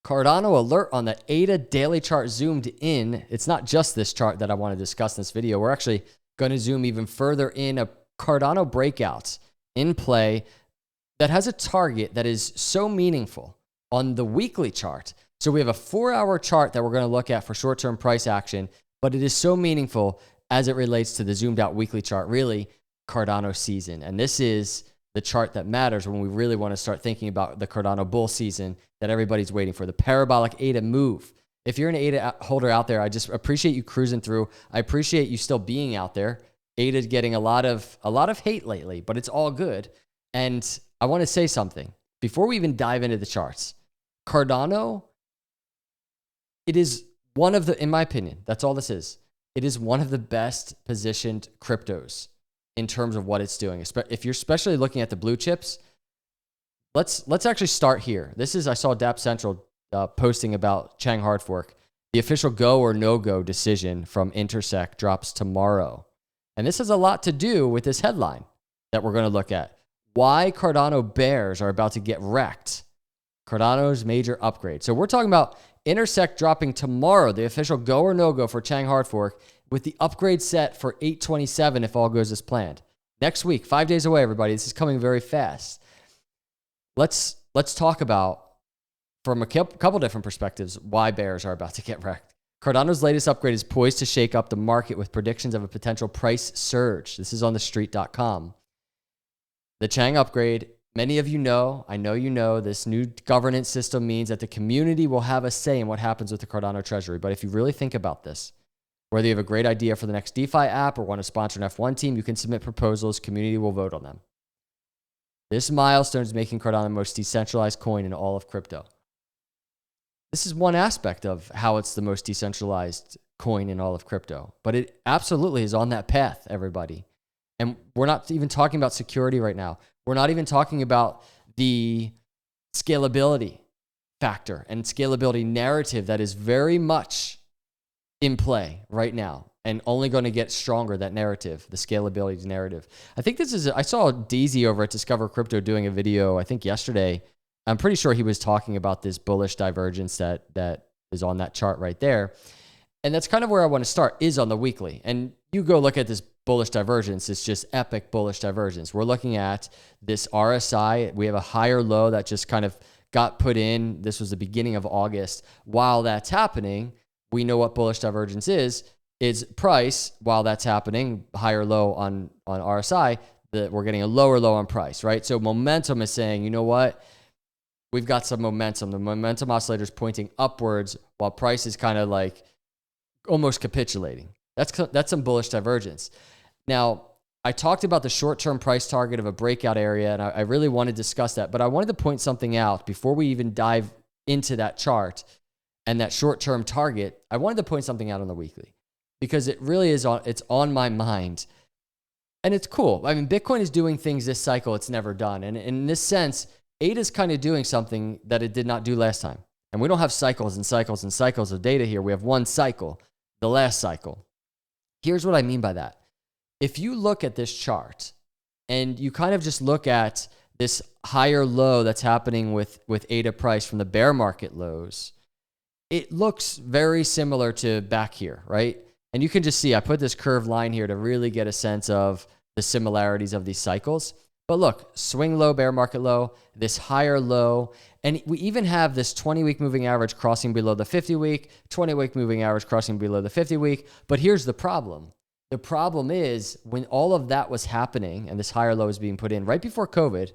Cardano alert on the ADA daily chart zoomed in. It's not just this chart that I want to discuss in this video. We're actually going to zoom even further in. A Cardano breakout in play that has a target that is so meaningful on the weekly chart. So we have a 4-hour chart that we're going to look at for short-term price action, but it is so meaningful as it relates to the zoomed out weekly chart, really Cardano season. And this is the chart that matters when we really want to start thinking about the Cardano bull season that everybody's waiting for, the parabolic ADA move. If you're an ADA holder out there, I just appreciate you cruising through. I appreciate you still being out there. ADA's getting a lot of hate lately, but it's all good. And I want to say something before we even dive into the charts. Cardano, it is one of the, in my opinion, that's all this is. It is one of the best positioned cryptos in terms of what it's doing. If you're especially looking at the blue chips, let's actually start here. This is, I saw Dapp Central posting about Chang hard fork. The official go or no go decision from Intersect drops tomorrow. And this has a lot to do with this headline that we're going to look at. Why Cardano bears are about to get wrecked. Cardano's major upgrade. So we're talking about Intersect dropping tomorrow, the official go or no go for Chang hard fork, with the upgrade set for 8/27 if all goes as planned. Next week, 5 days away, everybody. This is coming very fast. Let's talk about, from a couple different perspectives, why bears are about to get wrecked. Cardano's latest upgrade is poised to shake up the market with predictions of a potential price surge. This is on thestreet.com. The Chang upgrade, many of you know, I know you know, this new governance system means that the community will have a say in what happens with the Cardano treasury. But if you really think about this, whether you have a great idea for the next DeFi app or want to sponsor an F1 team, you can submit proposals. Community will vote on them. This milestone is making Cardano the most decentralized coin in all of crypto. This is one aspect of how it's the most decentralized coin in all of crypto, but it absolutely is on that path, everybody. And we're not even talking about security right now. We're not even talking about the scalability factor and scalability narrative that is very much in play right now and only going to get stronger, that narrative, the scalability narrative. I think this is, I saw DZ over at Discover Crypto doing a video, I think yesterday. I'm pretty sure he was talking about this bullish divergence that is on that chart right there. And that's kind of where I want to start, is on the weekly. And you go look at this bullish divergence. It's just epic bullish divergence. We're looking at this RSI. We have a higher low that just kind of got put in. This was the beginning of August. While that's happening, we know what bullish divergence is price. While that's happening, higher low on RSI, that we're getting a lower low on price, right? So momentum is saying, you know what? We've got some momentum. The momentum oscillator is pointing upwards while price is kind of like almost capitulating. That's some bullish divergence. Now, I talked about the short-term price target of a breakout area, and I really want to discuss that, but I wanted to point something out before we even dive into that chart and that short-term target. I wanted to point something out on the weekly because it really is it's on my mind. And it's cool. I mean, Bitcoin is doing things this cycle it's never done. And in this sense, ADA is kind of doing something that it did not do last time. And we don't have cycles and cycles and cycles of data here. We have one cycle, the last cycle. Here's what I mean by that. If you look at this chart and you kind of just look at this higher low that's happening with ADA price from the bear market lows, it looks very similar to back here, right? And you can just see, I put this curved line here to really get a sense of the similarities of these cycles. But look, swing low, bear market low, this higher low, and we even have this 20-week moving average crossing below the 50-week, 20-week moving average crossing below the 50-week. But here's the problem. The problem is when all of that was happening and this higher low is being put in right before COVID,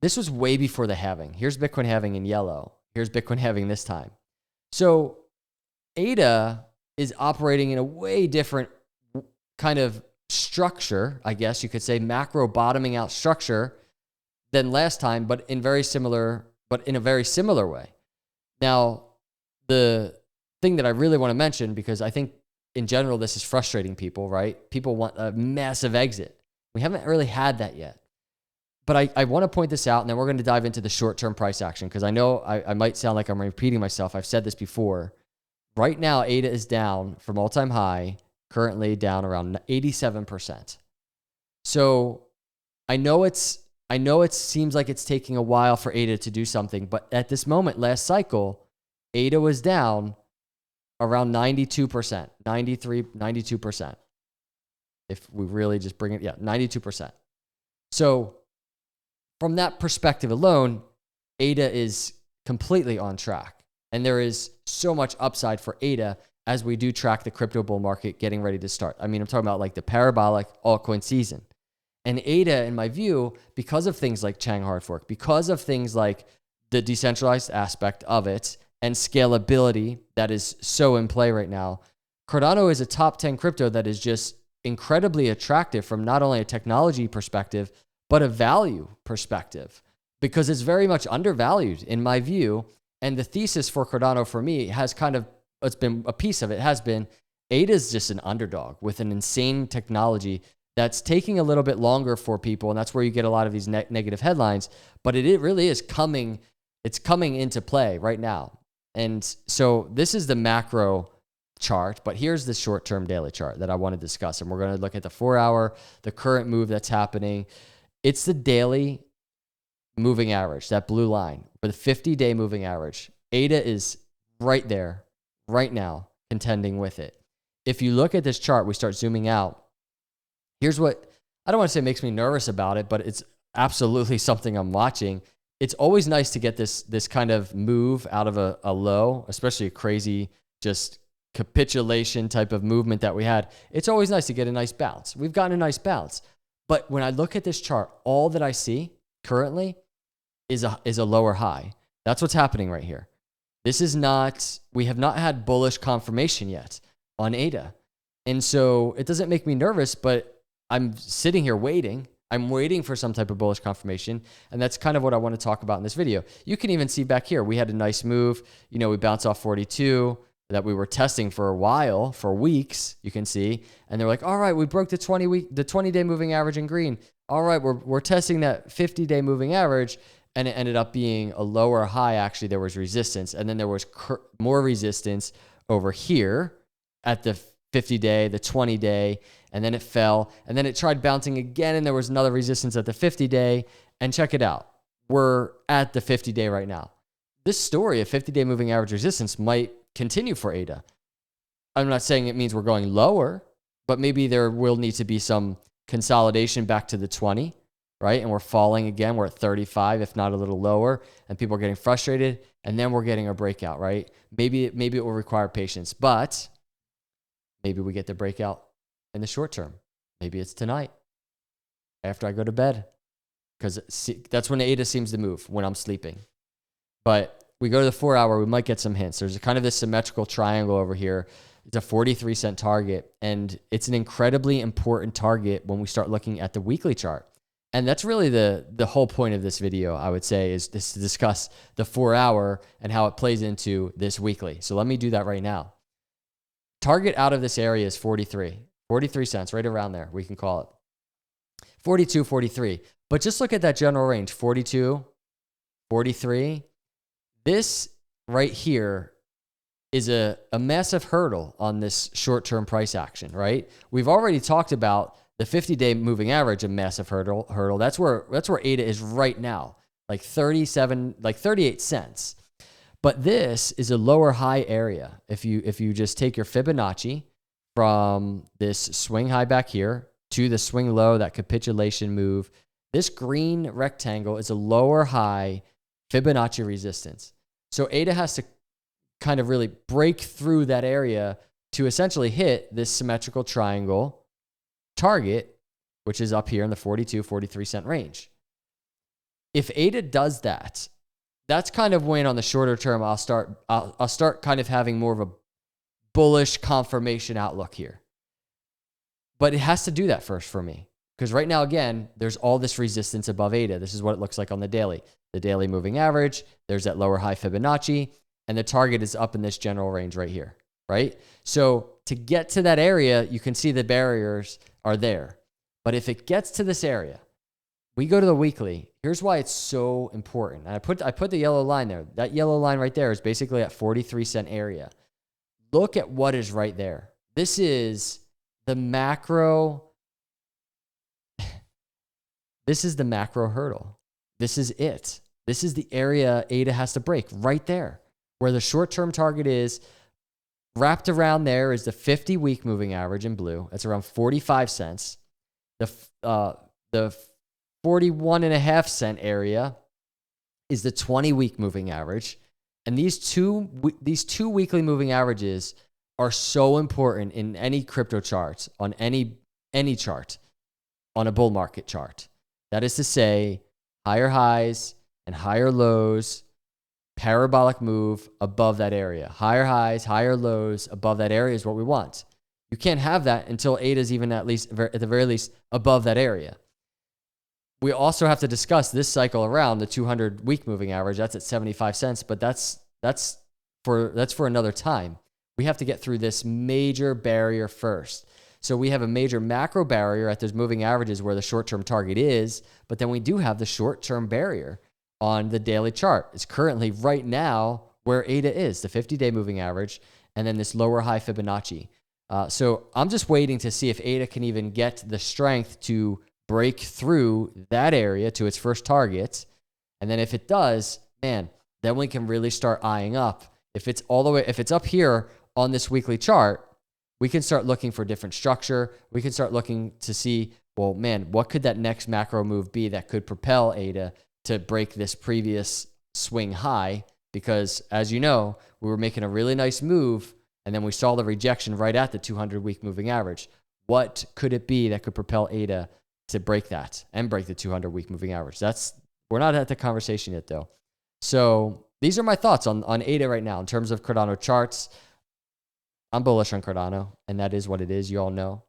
this was way before the halving. Here's Bitcoin halving in yellow. Here's Bitcoin halving this time. So ADA is operating in a way different kind of structure, I guess you could say, macro bottoming out structure than last time, but in a very similar way. Now, the thing that I really want to mention, because I think in general this is frustrating people, right? People want a massive exit. We haven't really had that yet. But I want to point this out, and then we're going to dive into the short-term price action, because I know I might sound like I'm repeating myself. I've said this before. Right now, ADA is down from all-time high, currently down around 87%. So I know it seems like it's taking a while for ADA to do something, but at this moment, last cycle, ADA was down around 92%, 93, 92%. If we really just bring it, 92%. So from that perspective alone, ADA is completely on track. And there is so much upside for ADA as we do track the crypto bull market getting ready to start. I mean, I'm talking about like the parabolic altcoin season. And ADA, in my view, because of things like Chang hard fork, because of things like the decentralized aspect of it and scalability that is so in play right now, Cardano is a top 10 crypto that is just incredibly attractive from not only a technology perspective, but a value perspective, because it's very much undervalued in my view. And the thesis for Cardano for me has kind of, it's been a piece of it has been ADA is just an underdog with an insane technology that's taking a little bit longer for people. And that's where you get a lot of these negative headlines, but it really is coming. It's coming into play right now. And so this is the macro chart, but here's the short-term daily chart that I want to discuss. And we're going to look at the 4-hour, the current move that's happening. It's the daily moving average, that blue line, for the 50-day moving average. ADA is right there, right now, contending with it. If you look at this chart, we start zooming out. Here's what, I don't want to say makes me nervous about it, but it's absolutely something I'm watching. It's always nice to get this kind of move out of a low, especially a crazy just capitulation type of movement that we had. It's always nice to get a nice bounce. We've gotten a nice bounce. But when I look at this chart, all that I see currently is a lower high. That's what's happening right here. This is not, we have not had bullish confirmation yet on ADA. And so it doesn't make me nervous, but I'm sitting here waiting. I'm waiting for some type of bullish confirmation. And that's kind of what I want to talk about in this video. You can even see back here, we had a nice move. You know, we bounced off 42 that we were testing for a while, for weeks, you can see. And they're like, all right, we broke the 20-day moving average in green. All right, we're testing that 50-day moving average. And it ended up being a lower high. Actually, there was resistance. And then there was more resistance over here at the 50-day, the 20-day, and then it fell. And then it tried bouncing again, and there was another resistance at the 50-day. And check it out. We're at the 50-day right now. This story of 50-day moving average resistance might continue for ADA. I'm not saying it means we're going lower, but maybe there will need to be some consolidation back to the 20, right? And we're falling again. We're at 35, if not a little lower, and people are getting frustrated, and then we're getting a breakout, right? Maybe it will require patience, but maybe we get the breakout in the short term. Maybe it's tonight after I go to bed, because that's when ADA seems to move, when I'm sleeping. But we go to the 4-hour, we might get some hints. There's kind of this symmetrical triangle over here. It's a 43-cent target, and it's an incredibly important target when we start looking at the weekly chart. And that's really the whole point of this video, I would say, is to discuss the 4-hour and how it plays into this weekly. So let me do that right now. Target out of this area is 43 cents, right around there, we can call it. 42, 43. But just look at that general range, 42, 43. This right here is a massive hurdle on this short-term price action, right? We've already talked about the 50-day moving average, a massive hurdle. That's where ADA is right now, like 38 cents. But this is a lower high area. If you just take your Fibonacci from this swing high back here to the swing low, that capitulation move, this green rectangle is a lower high Fibonacci resistance. So ADA has to kind of really break through that area to essentially hit this symmetrical triangle target, which is up here in the 42, 43 cent range. If ADA does that, that's kind of when on the shorter term, I'll start kind of having more of a bullish confirmation outlook here. But it has to do that first for me. Because right now, again, there's all this resistance above ADA. This is what it looks like on the daily. The daily moving average, there's that lower high Fibonacci, and the target is up in this general range right here, right? So to get to that area, you can see the barriers are there. But if it gets to this area, we go to the weekly. Here's why it's so important. And I put the yellow line there. That yellow line right there is basically at 43 cent area. Look at what is right there. This is the macro. This is the macro hurdle. This is it. This is the area ADA has to break right there. where the short-term target is. Wrapped around there is the 50-week moving average in blue. That's around 45 cents. The 41.5 cent area is the 20-week moving average. And these two weekly moving averages are so important in any crypto chart, on any chart, on a bull market chart. That is to say, higher highs and higher lows, parabolic move above that area. Higher highs, higher lows above that area is what we want. You can't have that until ADA is even at the very least above that area. We also have to discuss this cycle around the 200-week moving average. That's at 75 cents, but that's for another time. We have to get through this major barrier first. So we have a major macro barrier at those moving averages where the short-term target is, but then we do have the short-term barrier on the daily chart. It's currently right now where ADA is, the 50-day moving average, and then this lower high Fibonacci. So I'm just waiting to see if ADA can even get the strength to break through that area to its first target. And then if it does, man, then we can really start eyeing up. If it's up here on this weekly chart, we can start looking for different structure. We can start looking to see, well, man, what could that next macro move be that could propel ADA to break this previous swing high? Because as you know, we were making a really nice move and then we saw the rejection right at the 200-week moving average. What could it be that could propel ADA to break that and break the 200-week moving average? We're not at the conversation yet though. So these are my thoughts on ADA right now in terms of Cardano charts. I'm bullish on Cardano, and that is what it is. You all know.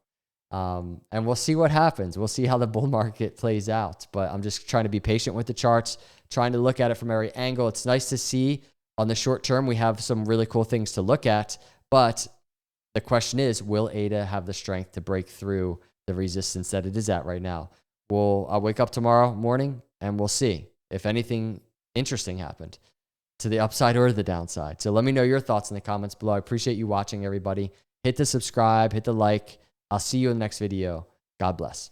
And we'll see what happens. We'll see how the bull market plays out. But I'm just trying to be patient with the charts, trying to look at it from every angle. It's nice to see on the short term we have some really cool things to look at. But the question is, will ADA have the strength to break through the resistance that it is at right now? I'll wake up tomorrow morning and we'll see if anything interesting happened to the upside or the downside. So let me know your thoughts in the comments below. I appreciate you watching, everybody. Hit the subscribe, hit the like. I'll see you in the next video. God bless.